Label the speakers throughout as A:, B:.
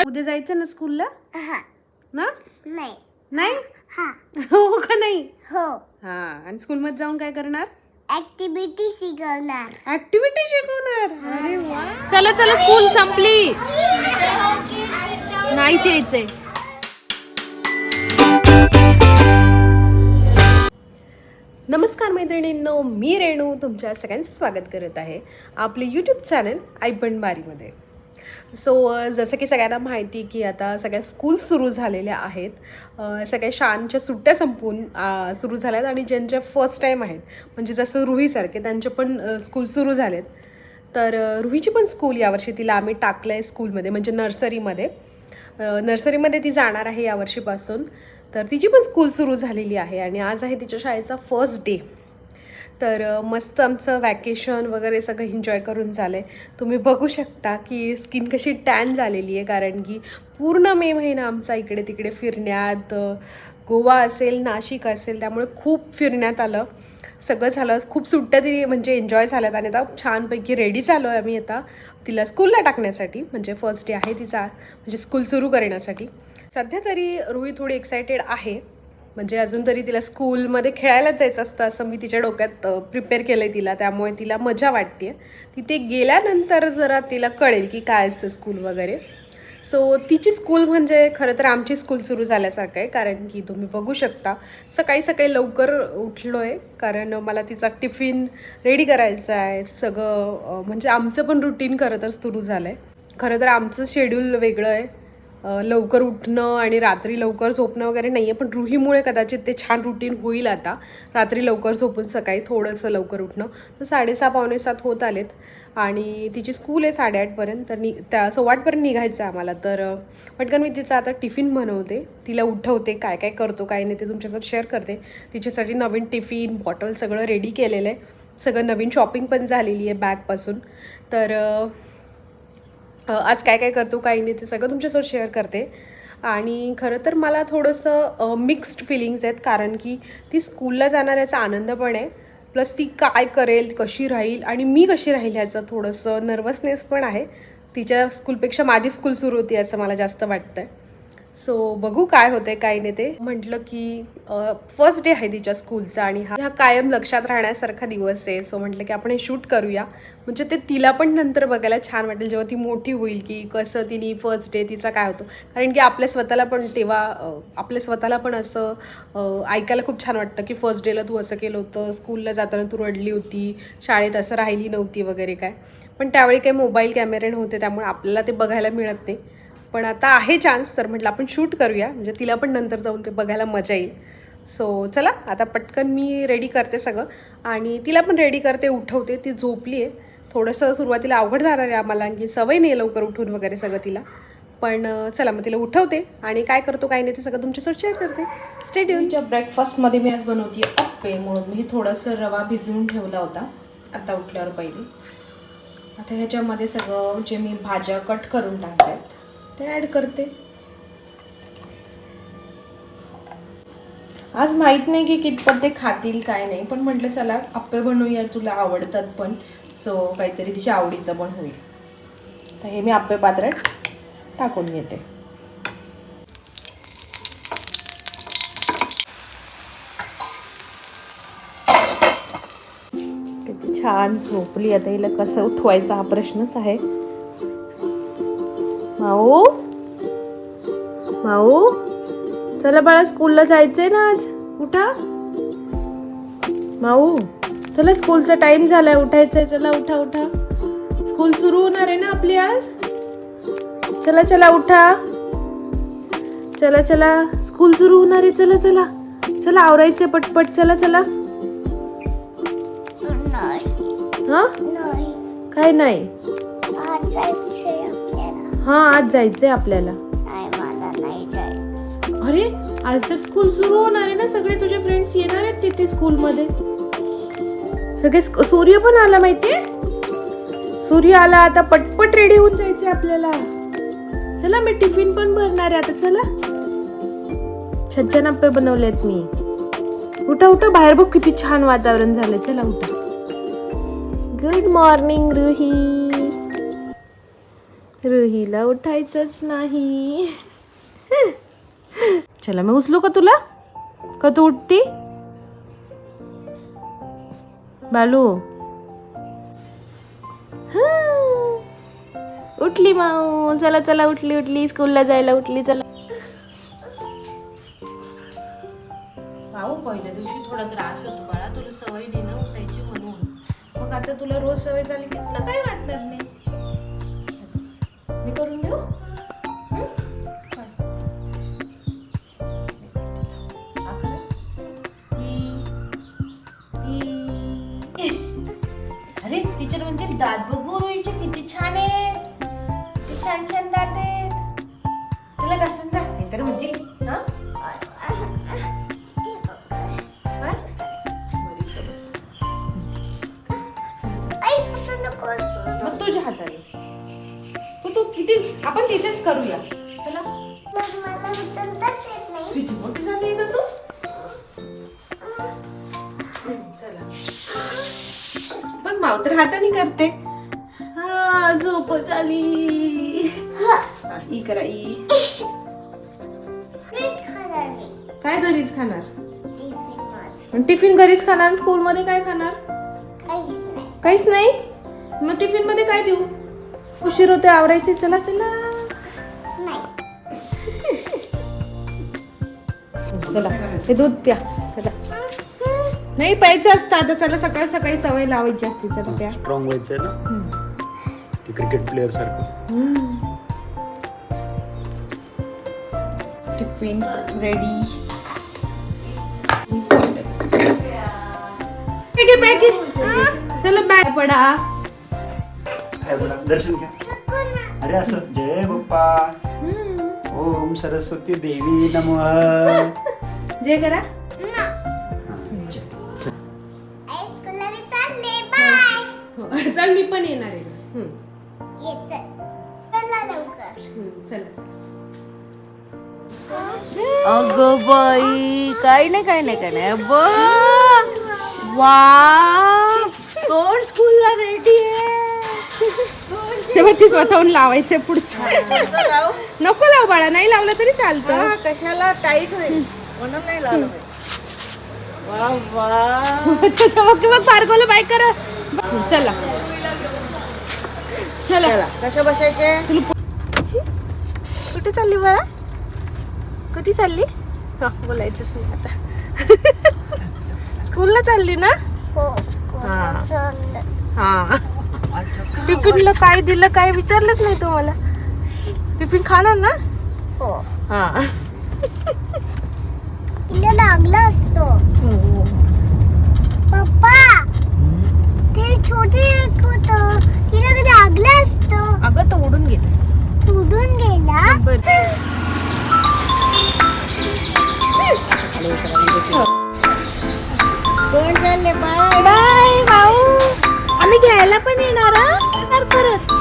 A: उद्या जायचं ना स्कूलला ना?
B: नाही
A: नाही
B: हा
A: हो का नाही?
B: हो
A: हा आणि स्कूलमध्ये जाऊन काय करणार?
B: ऍक्टिव्हिटी शिकवणार.
A: ऍक्टिव्हिटी शिकवणार. अरे वा. चला चला स्कूल संपली. नाहीच यायचंय. नमस्कार मैत्रिणींनो, मी रेणू तुमच्या सगळ्यांचं स्वागत करत आहे आपले यूट्यूब चॅनल ऐपण बारीमध्ये. जसं की सगळ्यांना माहिती की आता सगळ्या स्कूल सुरू झालेल्या आहेत. सगळ्या शाळांच्या सुट्ट्या संपून सुरू झाल्या आहेत आणि ज्यांच्या फर्स्ट टाईम आहेत म्हणजे जसं रुहीसारखे त्यांचे पण स्कूल सुरू झालेत. तर रुहीची पण स्कूल यावर्षी तिला आम्ही टाकलं आहे स्कूलमध्ये म्हणजे नर्सरीमध्ये ती जाणार आहे यावर्षीपासून. तर तिची पण स्कूल सुरू झालेली आहे आणि आज आहे तिच्या शाळेचा फर्स्ट डे. तर मस्त आमचं वॅकेशन वगैरे सगळं एन्जॉय करून झालं आहे. तुम्ही बघू शकता की स्किन कशी टॅन झालेली आहे कारण की पूर्ण मे महिना आमचा इकडे तिकडे फिरण्यात, गोवा असेल नाशिक असेल त्यामुळे खूप फिरण्यात आलं, सगळं झालं. खूप सुट्ट्या तरी म्हणजे एन्जॉय झाल्यात आणि आता छानपैकी रेडी झालो आहे आम्ही आता तिला स्कूलला टाकण्यासाठी. म्हणजे फर्स्ट डे आहे तिचा म्हणजे स्कूल सुरू करण्यासाठी. सध्या तरी रुही थोडी एक्सायटेड आहे म्हणजे अजून तरी तिला स्कूलमध्ये खेळायलाच जायचं असतं असं मी तिच्या डोक्यात प्रिपेअर केलं आहे तिला, त्यामुळे तिला मजा वाटते. तिथे गेल्यानंतर जरा तिला कळेल की काय असतं स्कूल वगैरे. तिची स्कूल म्हणजे खरं तर आमची स्कूल सुरू झाल्यासारखं आहे कारण की तुम्ही बघू शकता सकाळी सकाळी लवकर उठलो आहे कारण मला तिचा टिफिन रेडी करायचा आहे. सगळं म्हणजे आमचं पण रुटीन खरं तर सुरू झालं आहे. खरं तर आमचं शेड्यूल वेगळं आहे, लवकर उठणं आणि रात्री लवकर झोपणं वगैरे नाही आहे, पण रुहीमुळे कदाचित ते छान रुटीन होईल आता. रात्री लवकर झोपून सकाळी थोडंसं लवकर उठणं. तर 6:30 पावणे 7 होत आलेत आणि तिची स्कूल आहे 8:30पर्यंत. तर 8:15पर्यंत निघायचं आहे आम्हाला. तर पटकन मी तिचा आता टिफिन बनवते, तिला उठवते, काय काय करतो काय नाही ते तुमच्यासोबत शेअर करते. तिच्यासाठी नवीन टिफिन बॉटल सगळं रेडी केलेलं आहे, सगळं नवीन शॉपिंग पण झालेली आहे बॅगपासून. तर आज काय काय करतो काही नाही ते सगळं तुमच्यासोबत शेअर करते. आणि खरं तर मला थोडंसं मिक्स्ड फिलिंग्स आहेत कारण की ती स्कूलला जाणार याचा आनंद पण आहे, प्लस ती काय करेल, कशी राहील आणि मी कशी राहील ह्याचं थोडंसं नर्वसनेस पण आहे. तिच्या स्कूलपेक्षा माझी स्कूल सुरू होती असं मला जास्त वाटतं आहे. बघू काय होतं आहे काय नाही ते. म्हटलं की फर्स्ट डे आहे तिच्या स्कूलचा आणि हा कायम लक्षात राहण्यासारखा दिवस आहे. म्हटलं की आपण हे शूट करूया म्हणजे ते तिला पण नंतर बघायला छान वाटेल जेव्हा ती मोठी होईल की कसं तिने फर्स्ट डे तिचा काय होतो. कारण की आपल्या स्वतःला पण असं ऐकायला खूप छान वाटतं की फर्स्ट डेला तू असं केलं होतं, स्कूलला जाताना तू रडली होती, शाळेत असं राहिली नव्हती वगैरे काय. पण त्यावेळी काही मोबाईल कॅमेरे नव्हते त्यामुळे आपल्याला ते बघायला मिळत नाही. पण आता आहे चान्स तर म्हटलं आपण शूट करूया म्हणजे तिला पण नंतर जाऊन ते बघायला मजा येईल. चला आता पटकन मी रेडी करते सगळं आणि तिला पण रेडी करते, उठवते. ती झोपली आहे. थोडंसं सुरुवातीला अवघड जाणार आहे आम्हाला की सवय नाही लवकर उठून वगैरे सगळं तिला. पण चला मग तिला उठवते आणि काय करतो काय नाही ते सगळं तुमच्यासोबत शेअर करते. Stay tune. ब्रेकफास्टमध्ये मी आज बनवते अप्पे म्हणून मी थोडंसं रवा भिजवून ठेवला होता आता उठल्यावर पहिले. आता ह्याच्यामध्ये सगळं जे मी भाज्या कट करून टाकल्या आहेत ते ॲड करते. आज माहीत नाही की कितपत ते खातील काय नाही, पण म्हटलं चला अप्पे बनवूया, तुला आवडतात पण काहीतरी तिच्या आवडीचं पण होईल. तर हे मी अप्पे पात्रात टाकून घेते. किती छान झोपली. आता हिला कसं उठवायचा हा प्रश्नच आहे. माऊ माऊ चला बाळा स्कूलला जायचंय ना आज, उठा. माऊ चला स्कूलचा टाइम झालाय, उठायचंय. चला उठा उठा, स्कूल सुरू होणार आहे ना आपली आज. चला चला उठा, चला चला स्कूल सुरू होणार आहे. चला चला चला आवरायचंय पटपट. चला चला. हा काय नाही, हा आज जायचंय आपल्याला. अरे आज तर स्कूल सुरू होणार आहे ना, सगळे तुझे फ्रेंड्स येणार आहेत तिथे स्कूलमध्ये. सगळे सूर्य पण आला माहितीये, सूर्य आला. आता पटपट रेडी होऊन जायचंय आपल्याला. चला मी टिफिन पण भरणार आहे आता. चला छान अप्पे बनवलेत मी. उठा उठा, बाहेर बघ किती छान वातावरण झालंय. चला उठा. Good morning Ruhi. रुहीला उठायचंच नाही. चला मी उचलू का तुला? का तू उठती? बालू उठली माऊ. चला चला उठली उठली स्कूलला जायला उठली. चला भाऊ पहिल्या दिवशी थोडा त्रास होतो बाळा, तुला सवय नाही ना उठायची म्हणून. मग आता तुला रोज सवय झाली की तुला काही वाटणार नाही. मी करून देऊ? अरे टीचर म्हणजे दात बघू रोईचे किती छान आहे. किती छान छान दात आहेत. तुला घासून जा नाही तर म्हणजे हा मग तुझ्या हाताने तू किती आपण तिथेच करूया. चला किती मोठी झाली आहे का तू? चला बघ माव तर हाताने करते. हा झोप झाली. ई करा ई. काय घरीच खाणार? टिफिन घरीच खाणार. स्कूल मध्ये काय खाणार? काहीच नाही. मग टिफिन मध्ये काय देऊ? उशीर होते आवरायचे. चला चला चला हे दूध प्या. चला नाही प्यायचं असतं आता. चला सकाळ सकाळी सवय लावायची असते. चला प्या.
C: स्ट्रॉंग व्हायचंय ना ते क्रिकेट प्लेअर सारखं.
A: Tiffin ready. चला बॅग पडा.
C: दर्शन घ्या. अरे असं जय बाप्पा ओम सरस्वती देवी नमः.
A: जय करा. चल मी पण येणार आहे. चला
D: अगं बाई काय नाही वा कोण स्कूलला रेडी आहे.
A: तेव्हा ती स्वतःहून लावायचं पुढचं. नको लाव बाळा. नाही लावलं तरी चालतं.
D: कशाला टाईट होईल म्हणून नाही लावलं. वा वा
A: ओके मग पार्कोला बाय करा. चला चला
D: कशा बसायचे.
A: कुठे चालली बाळा? कुठे चालली? बोलायचंच नाही आता. स्कूलला चालली ना? हा. टिफिनला काय दिलं काय विचारलंच नाही तुम्हाला. टिफिन खाणार ना? हा
B: लागला असतो पप्पा. ते छोटे होत तिला लागलं असतं.
A: अगं तो उडून गेला.
B: उडून गेला.
D: कोण चालले. बाय
A: बाय भाऊ. आम्ही घ्यायला पण येणार परत.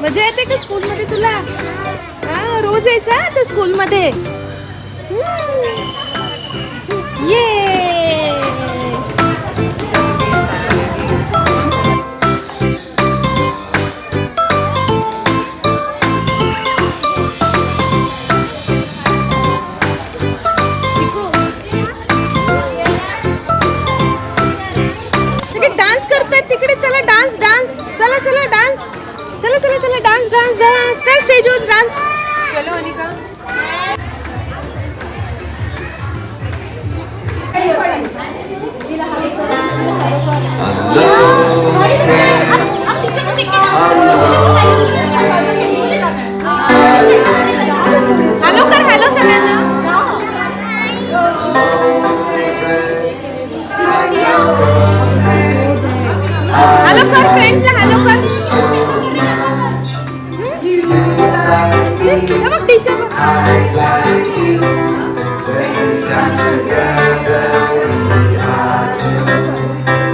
A: मजा येते का स्कूल मध्ये तुला? हा रोज यायचा आता स्कूल मध्ये. ये डान्स करतायत तिकडे. चला डान्स डान्स. चला चला डान्स. चला चला चला डान्स डान्स डान्स. स्टेजवर डान्स. चलो Anika. Teacher
E: Dance together, we are two.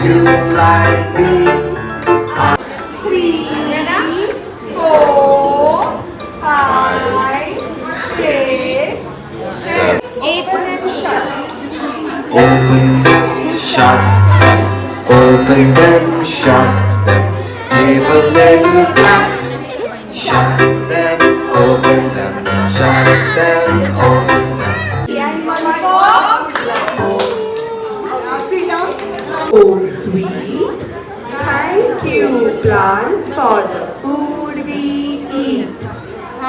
E: You like me. 7. Open them, shut them. Open them, shut them. Give a little clap. Shut them, open them. Shut them, open them.
F: Oh sweet, thank you plants for the food we eat.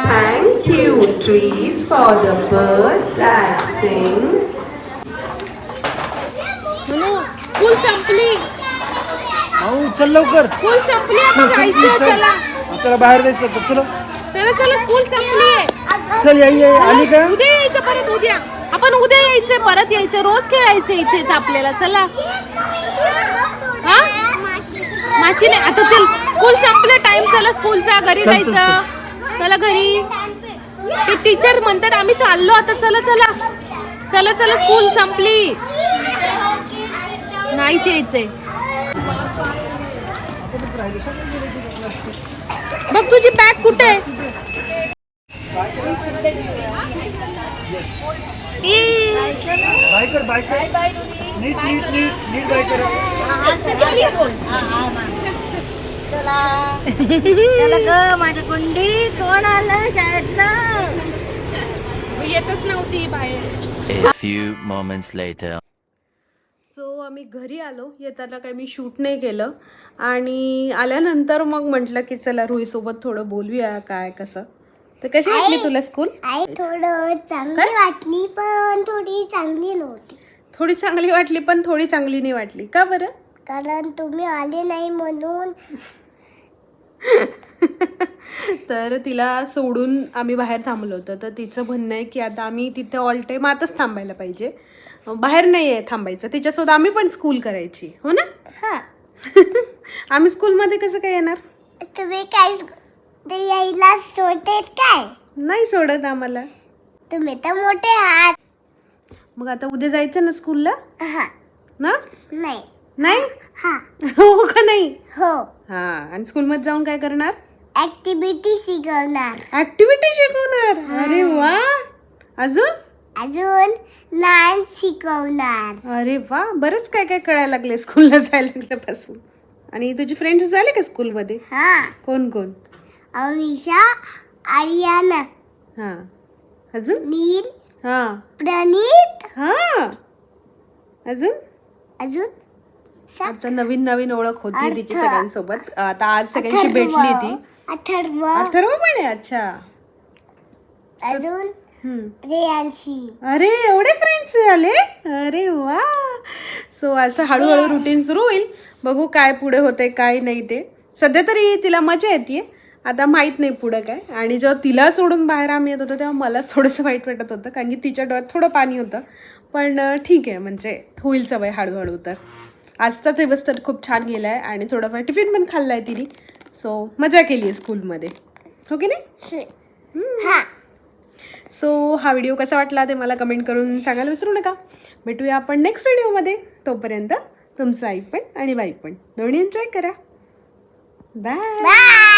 F: Thank you trees for the birds that sing.
A: School संपली
C: अहो चल लवकर
A: school संपली आता जायचं चला
C: आपल्याला बाहेर जायचं होतं. चलो
A: चला चला स्कूल संपली
C: चल याई आली का
A: उद्या यायचं परत उद्या आपण उद्या यायचंय परत यायचं रोज खेळायचं इथेच आपल्याला चला हा माशी नाही आता ते स्कूल संपलं टाइम चला स्कूलचा घरी
C: चल, चल,
A: जायचं चला घरी ते टीचर म्हणतात आम्ही चाललो आता चला चला चला चला स्कूल संपली नाहीच यायचंय बघ तुझी बॅग कुठे आहे
C: बाय कर नीट बाय कर
D: चला ग माझ्या कुंडी कोण आलं शाळेतनं
A: येतच नव्हती बाहेर
G: A few moments later.
A: So आम्ही घरी आलो येताना काही मी शूट नाही केलं आणि आल्यानंतर मग म्हटलं की चला रुईसोबत थोडं बोलूया काय कसं तर कशी वाटली तुला स्कूल
B: आई थोडं चांगली वाटली पण थोडी चांगली नव्हती
A: थोडी चांगली वाटली पण थोडी चांगली नाही वाटली का बरं
B: कारण तुम्ही आले नाही म्हणून
A: तर तिला सोडून आम्ही बाहेर थांबलो होतो तर तिचं म्हणणं आहे की आता आम्ही तिथे ऑल टाईम आतच थांबायला पाहिजे बाहेर नाही आहे थांबायचं तिच्यासोबत आम्ही पण स्कूल करायची हो ना
B: हा
A: आम्ही स्कूलमध्ये कसं काय येणार
B: तुम्ही काय ते यायला सोडतेत काय
A: नाही सोडत आम्हाला
B: तुम्ही तर मोठे आहात
A: मग आता उद्या जायचं ना स्कूलला
B: हा
A: ना
B: नाही
A: नाही
B: हा
A: हो का नाही
B: हो
A: हा आणि स्कूलमध्ये जाऊन काय करणार
B: ऍक्टिव्हिटी शिकवणार
A: ऍक्टिव्हिटी शिकवणार अरे वा अजून
B: अजून डान्स शिकवणार
A: अरे वा बरंच काय काय कळायला लागले स्कूलला जायला लागल्यापासून आणि तुझी फ्रेंड्स झाले का स्कूलमध्ये
B: हा
A: कोण कोण
B: अविशा आर्याना
A: हा अजून
B: नील
A: हा
B: प्रणीत
A: हा अजून
B: अजून
A: आता नवीन नवीन ओळख होती तिची
B: अर्थ.
A: सगळ्यांसोबत आता आज सगळ्यांशी भेटली ती
B: अथर्व
A: अथर्व पण आहे अच्छा
B: अजून
A: हम्म.
B: प्रियांशी
A: अरे एवढे फ्रेंड्स झाले अरे वा सो असं हळूहळू रुटीन सुरू होईल बघू काय पुढे होते काय नाही ते सध्या तरी तिला मजा येते आता माहीत नाही पुढं काय आणि जेव्हा तिला सोडून बाहेर आम्ही येत होतो तेव्हा मलाच थोडंसं वाईट वाटत होतं कारण की तिच्या डोळ्यात थोडं पाणी होतं पण ठीक आहे म्हणजे होईल सवय हळूहळू तर आजचा दिवस तर खूप छान गेला आहे आणि थोडंफार टिफिन पण खाल्ला आहे तिने सो मजा केली आहे स्कूलमध्ये हो की नाही
B: हा
A: सो हा व्हिडिओ कसा वाटला ते मला कमेंट करून सांगायला विसरू नका भेटूया आपण नेक्स्ट व्हिडिओमध्ये तोपर्यंत तुमचं आई पण आणि बाई पण दोन्ही एन्जॉय करा बाय
B: बाय